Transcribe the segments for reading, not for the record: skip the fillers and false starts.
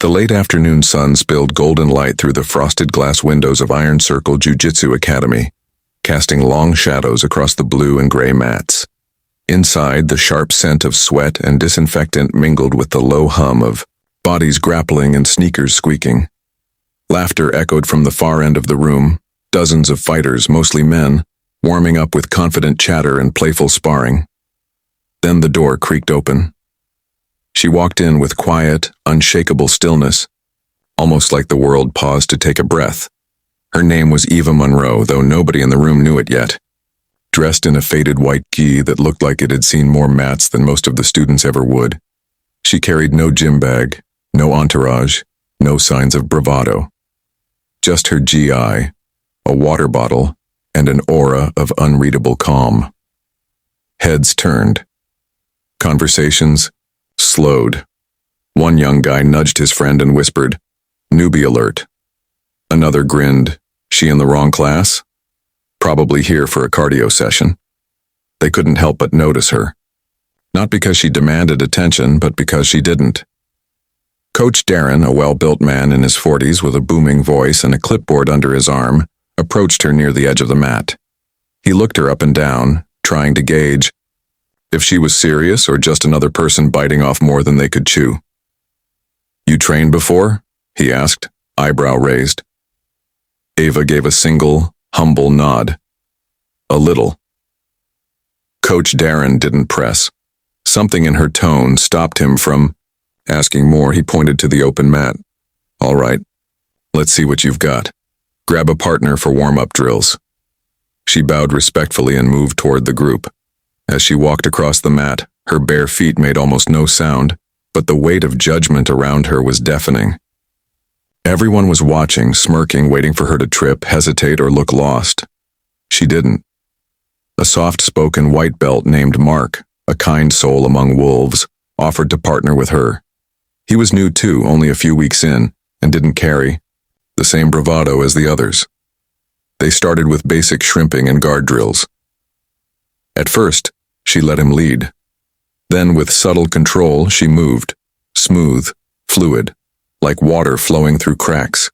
The late afternoon sun spilled golden light through the frosted glass windows of Iron Circle Jiu-Jitsu Academy, casting long shadows across the blue and gray mats. Inside, the sharp scent of sweat and disinfectant mingled with the low hum of bodies grappling and sneakers squeaking. Laughter echoed from the far end of the room, dozens of fighters, mostly men, warming up with confident chatter and playful sparring. Then the door creaked open. She walked in with quiet, unshakable stillness, almost like the world paused to take a breath. Her name was Eva Monroe, though nobody in the room knew it yet. Dressed in a faded white gi that looked like it had seen more mats than most of the students ever would. She carried no gym bag, no entourage, no signs of bravado. Just her GI, a water bottle, and an aura of unreadable calm. Heads turned. Conversations slowed. One young guy nudged his friend and whispered, "Newbie alert." Another grinned, "She in the wrong class? Probably here for a cardio session." They couldn't help but notice her. Not because she demanded attention, but because she didn't. Coach Darren, a well-built man in his 40s with a booming voice and a clipboard under his arm, approached her near the edge of the mat. He looked her up and down, trying to gauge if she was serious or just another person biting off more than they could chew. "You trained before?" he asked, eyebrow raised. Eva gave a single, humble nod. "A little." Coach Darren didn't press. Something in her tone stopped him from asking more. He pointed to the open mat. "All right, let's see what you've got. Grab a partner for warm-up drills." She bowed respectfully and moved toward the group. As she walked across the mat, her bare feet made almost no sound, but the weight of judgment around her was deafening. Everyone was watching, smirking, waiting for her to trip, hesitate, or look lost. She didn't. A soft-spoken white belt named Mark, a kind soul among wolves, offered to partner with her. He was new too, only a few weeks in, and didn't carry the same bravado as the others. They started with basic shrimping and guard drills. At first, she let him lead. Then, with subtle control, she moved, smooth, fluid, like water flowing through cracks.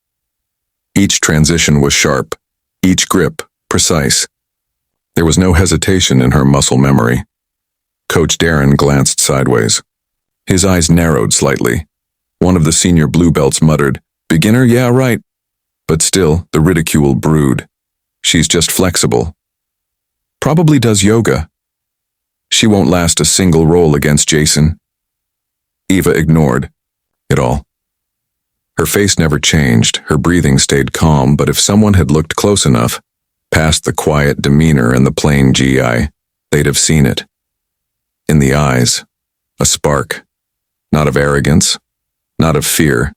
Each transition was sharp, each grip precise. There was no hesitation in her muscle memory. Coach Darren glanced sideways. His eyes narrowed slightly. One of the senior blue belts muttered, "Beginner, yeah, right." But still, the ridicule brewed. "She's just flexible. Probably does yoga. She won't last a single roll against Jason." Eva ignored it all. Her face never changed, her breathing stayed calm, but if someone had looked close enough, past the quiet demeanor and the plain GI, they'd have seen it. In the eyes, a spark, not of arrogance, not of fear,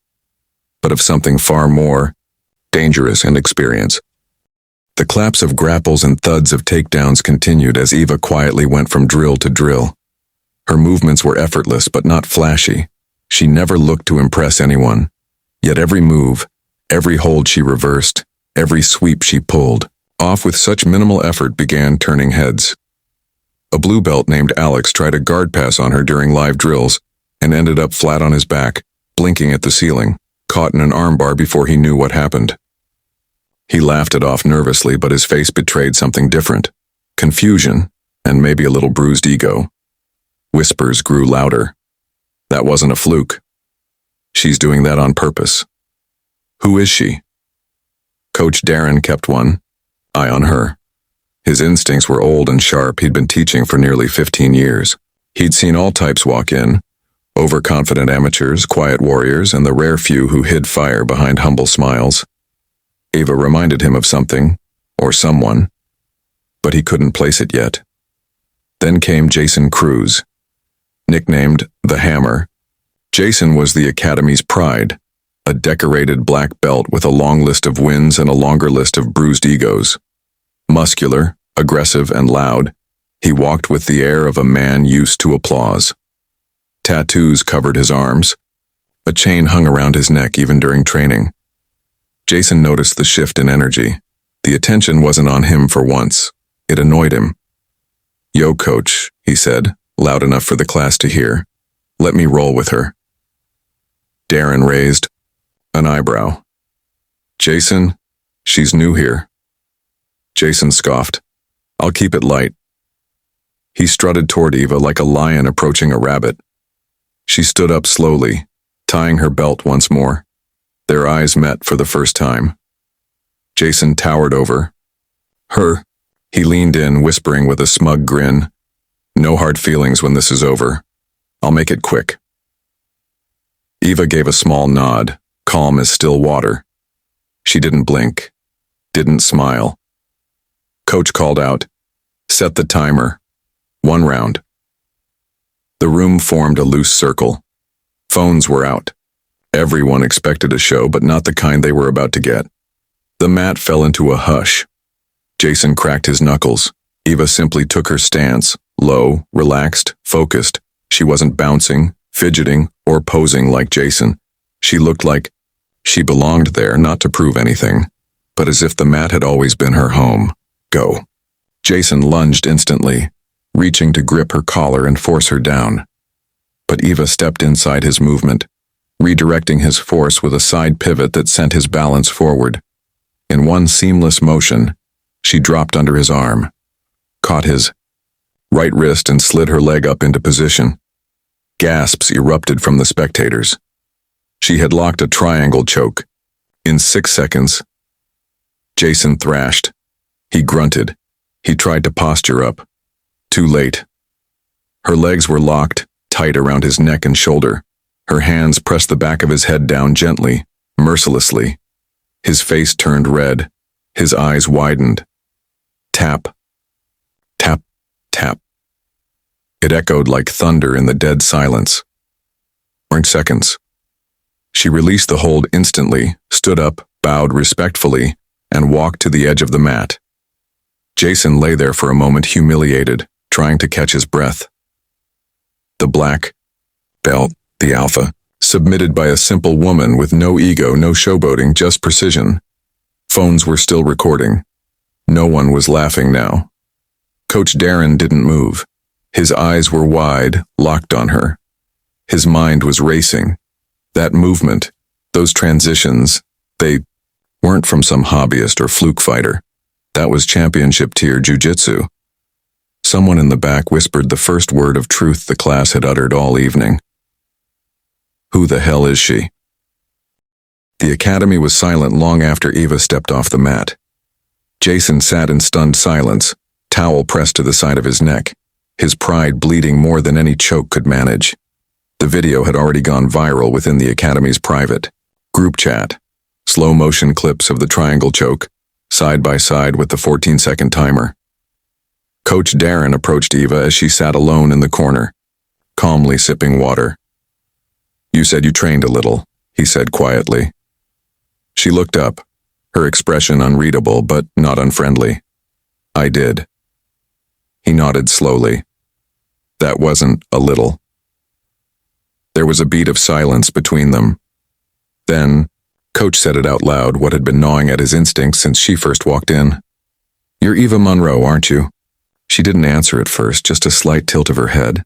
but of something far more dangerous and experience. The claps of grapples and thuds of takedowns continued as Eva quietly went from drill to drill. Her movements were effortless but not flashy. She never looked to impress anyone. Yet every move, every hold she reversed, every sweep she pulled off with such minimal effort began turning heads. A blue belt named Alex tried a guard pass on her during live drills and ended up flat on his back, blinking at the ceiling, caught in an armbar before he knew what happened. He laughed it off nervously, but his face betrayed something different. Confusion, and maybe a little bruised ego. Whispers grew louder. That wasn't a fluke. She's doing that on purpose. Who is she? Coach Darren kept one eye on her. His instincts were old and sharp. He'd been teaching for nearly 15 years. He'd seen all types walk in, overconfident amateurs, quiet warriors, and the rare few who hid fire behind humble smiles. Eva reminded him of something, or someone, but he couldn't place it yet. Then came Jason Cruz, nicknamed the Hammer. Jason was the Academy's pride, a decorated black belt with a long list of wins and a longer list of bruised egos. Muscular, aggressive, and loud, he walked with the air of a man used to applause. Tattoos covered his arms. A chain hung around his neck even during training. Jason noticed the shift in energy. The attention wasn't on him for once. It annoyed him. "Yo, coach," he said, loud enough for the class to hear. "Let me roll with her." Darren raised an eyebrow. Jason, she's new here. Jason scoffed. I'll keep it light. He strutted toward Eva like a lion approaching a rabbit. She stood up slowly, tying her belt once more. Their eyes met for the first time. Jason towered over her. He leaned in, whispering with a smug grin, "No hard feelings when this is over. I'll make it quick." Eva gave a small nod, calm as still water. She didn't blink, didn't smile. Coach called out, "Set the timer. 1 round." The room formed a loose circle. Phones were out. Everyone expected a show, but not the kind they were about to get. The mat fell into a hush. Jason cracked his knuckles. Eva simply took her stance, low, relaxed, focused. She wasn't bouncing, fidgeting, or posing like Jason. She looked like she belonged there, not to prove anything, but as if the mat had always been her home. Go. Jason lunged instantly, reaching to grip her collar and force her down. But Eva stepped inside his movement, redirecting his force with a side pivot that sent his balance forward. In one seamless motion, she dropped under his arm, caught his right wrist and slid her leg up into position. Gasps erupted from the spectators. She had locked a triangle choke. In 6 seconds, Jason thrashed. He grunted. He tried to posture up. Too late. Her legs were locked, tight around his neck and shoulder. Her hands pressed the back of his head down gently, mercilessly. His face turned red. His eyes widened. Tap. Tap. Tap. It echoed like thunder in the dead silence. Seconds. She released the hold instantly, stood up, bowed respectfully, and walked to the edge of the mat. Jason lay there for a moment, humiliated, trying to catch his breath. The black belt, the alpha, submitted by a simple woman with no ego, no showboating, just precision. Phones were still recording. No one was laughing now. Coach Darren didn't move. His eyes were wide, locked on her. His mind was racing. That movement, those transitions, they weren't from some hobbyist or fluke fighter. That was championship-tier Jiu-Jitsu. Someone in the back whispered the first word of truth the class had uttered all evening. Who the hell is she? The academy was silent long after Eva stepped off the mat. Jason sat in stunned silence, towel pressed to the side of his neck, his pride bleeding more than any choke could manage. The video had already gone viral within the academy's private group chat. Slow-motion clips of the triangle choke, side by side with the 14-second timer. Coach Darren approached Eva as she sat alone in the corner, calmly sipping water. "You said you trained a little," he said quietly. She looked up, her expression unreadable but not unfriendly. "I did." He nodded slowly. That wasn't a little. There was a beat of silence between them. Then, Coach said it out loud, what had been gnawing at his instincts since she first walked in. "You're Eva Monroe, aren't you?" She didn't answer at first, just a slight tilt of her head.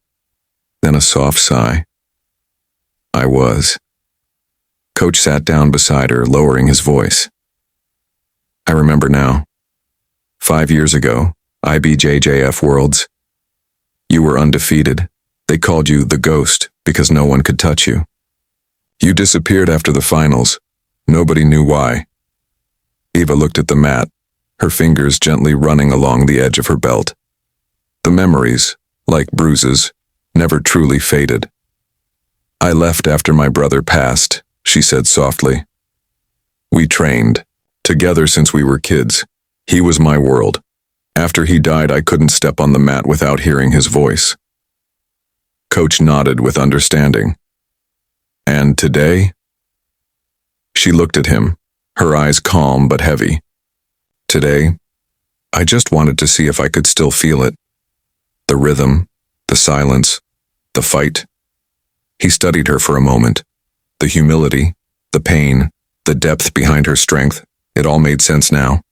Then a soft sigh. "I was." Coach sat down beside her, lowering his voice. "I remember now. 5 years ago, IBJJF Worlds. You were undefeated. They called you the Ghost because no one could touch you. You disappeared after the finals. Nobody knew why." Eva looked at the mat, her fingers gently running along the edge of her belt. The memories, like bruises, never truly faded. "I left after my brother passed," she said softly. "We trained together since we were kids. He was my world. After he died, I couldn't step on the mat without hearing his voice." Coach nodded with understanding. "And today?" She looked at him, her eyes calm but heavy. "Today, I just wanted to see if I could still feel it. The rhythm, the silence, the fight." He studied her for a moment. The humility, the pain, the depth behind her strength, it all made sense now.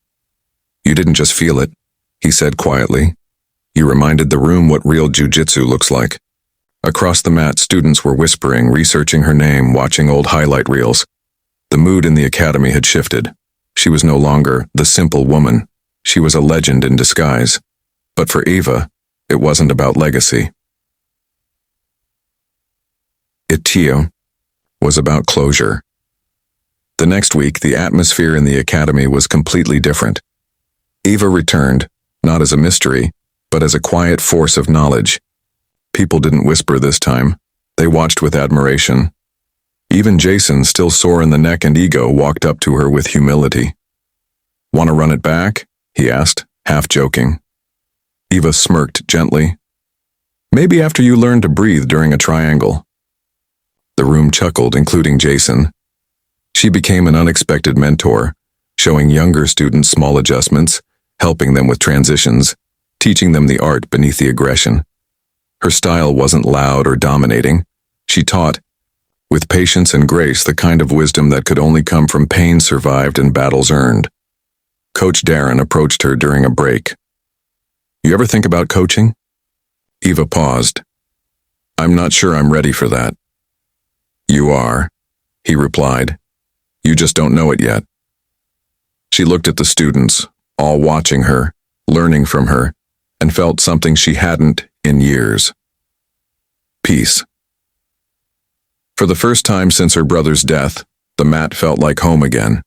"You didn't just feel it," he said quietly. "You reminded the room what real jiu-jitsu looks like." Across the mat, students were whispering, researching her name, watching old highlight reels. The mood in the academy had shifted. She was no longer the simple woman. She was a legend in disguise. But for Eva, it wasn't about legacy. It, too, was about closure. The next week, the atmosphere in the academy was completely different. Eva returned, not as a mystery, but as a quiet force of knowledge. People didn't whisper this time. They watched with admiration. Even Jason, still sore in the neck and ego, walked up to her with humility. "Want to run it back?" he asked, half joking. Eva smirked gently. "Maybe after you learn to breathe during a triangle." The room chuckled, including Jason. She became an unexpected mentor, showing younger students small adjustments, helping them with transitions, teaching them the art beneath the aggression. Her style wasn't loud or dominating. She taught, with patience and grace, the kind of wisdom that could only come from pain survived and battles earned. Coach Darren approached her during a break. "You ever think about coaching?" Eva paused. "I'm not sure I'm ready for that." "You are," he replied. "You just don't know it yet." She looked at the students, all watching her, learning from her, and felt something she hadn't in years. Peace. For the first time since her brother's death, the mat felt like home again.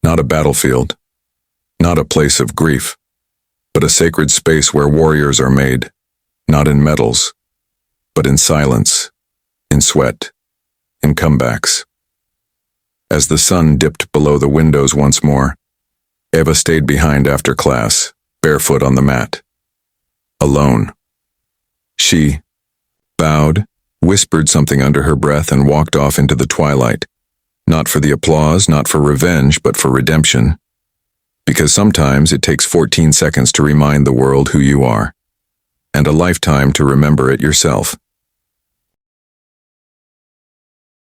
Not a battlefield, not a place of grief, but a sacred space where warriors are made, not in medals, but in silence, in sweat, in comebacks. As the sun dipped below the windows once more, Eva stayed behind after class, barefoot on the mat. Alone. She bowed, whispered something under her breath, and walked off into the twilight. Not for the applause, not for revenge, but for redemption. Because sometimes it takes 14 seconds to remind the world who you are, and a lifetime to remember it yourself.